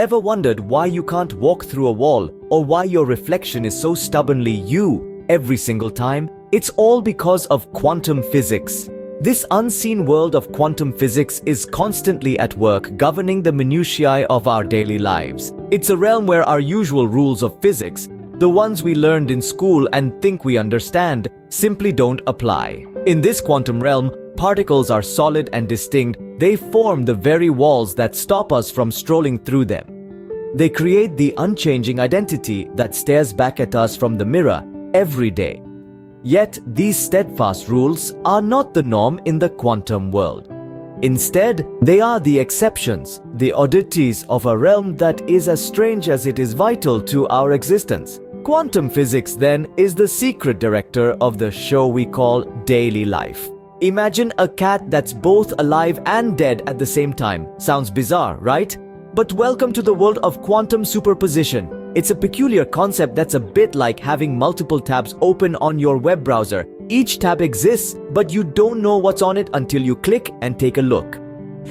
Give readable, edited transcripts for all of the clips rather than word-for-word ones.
Ever wondered why you can't walk through a wall, or why your reflection is so stubbornly you every single time? It's all because of quantum physics. This unseen world of quantum physics is constantly at work governing the minutiae of our daily lives. It's a realm where our usual rules of physics, the ones we learned in school and think we understand, simply don't apply. In this quantum realm, particles are solid and distinct. They form the very walls that stop us from strolling through them. They create the unchanging identity that stares back at us from the mirror every day. Yet, these steadfast rules are not the norm in the quantum world. Instead, they are the exceptions, the oddities of a realm that is as strange as it is vital to our existence. Quantum physics, then, is the secret director of the show we call daily life. Imagine a cat that's both alive and dead at the same time. Sounds bizarre, right? But welcome to the world of quantum superposition. It's a peculiar concept that's a bit like having multiple tabs open on your web browser. Each tab exists, but you don't know what's on it until you click and take a look.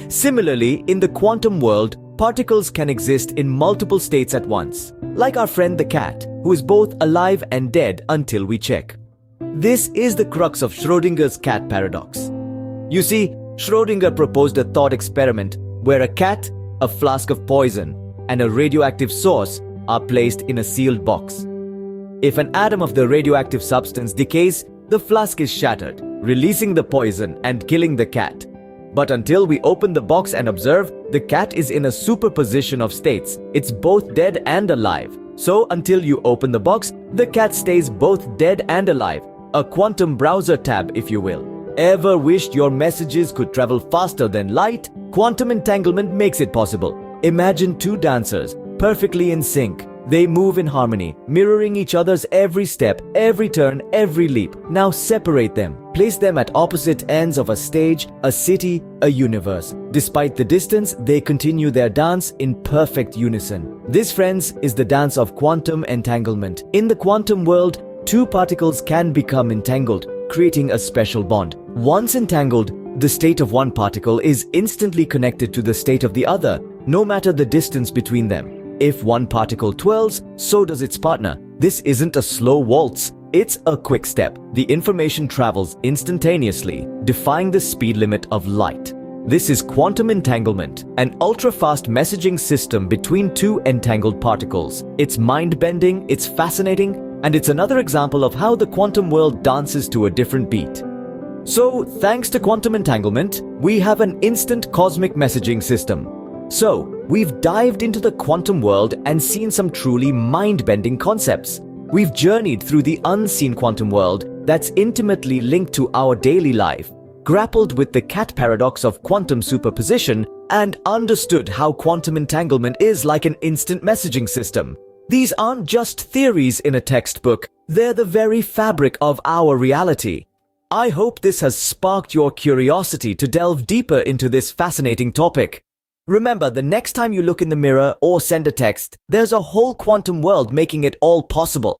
Similarly, in the quantum world, particles can exist in multiple states at once, like our friend the cat, who is both alive and dead until we check. This is the crux of Schrödinger's cat paradox. You see, Schrödinger proposed a thought experiment where a cat, a flask of poison, and a radioactive source are placed in a sealed box. If an atom of the radioactive substance decays, the flask is shattered, releasing the poison and killing the cat. But until we open the box and observe, the cat is in a superposition of states. It's both dead and alive. So until you open the box, the cat stays both dead and alive. A quantum browser tab, if you will. Ever wished your messages could travel faster than light? Quantum entanglement makes it possible. Imagine two dancers, perfectly in sync. They move in harmony, mirroring each other's every step, every turn, every leap. Now separate them. Place them at opposite ends of a stage, a city, a universe. Despite the distance, they continue their dance in perfect unison. This, friends, is the dance of quantum entanglement. In the quantum world, two particles can become entangled, creating a special bond. Once entangled, the state of one particle is instantly connected to the state of the other, no matter the distance between them. If one particle twirls, so does its partner. This isn't a slow waltz, it's a quick step. The information travels instantaneously, defying the speed limit of light. This is quantum entanglement, an ultra-fast messaging system between two entangled particles. It's mind-bending, it's fascinating, and it's another example of how the quantum world dances to a different beat. So, thanks to quantum entanglement, we have an instant cosmic messaging system. So, we've dived into the quantum world and seen some truly mind-bending concepts. We've journeyed through the unseen quantum world that's intimately linked to our daily life, grappled with the cat paradox of quantum superposition, and understood how quantum entanglement is like an instant messaging system. These aren't just theories in a textbook, they're the very fabric of our reality. I hope this has sparked your curiosity to delve deeper into this fascinating topic. Remember, the next time you look in the mirror or send a text, there's a whole quantum world making it all possible.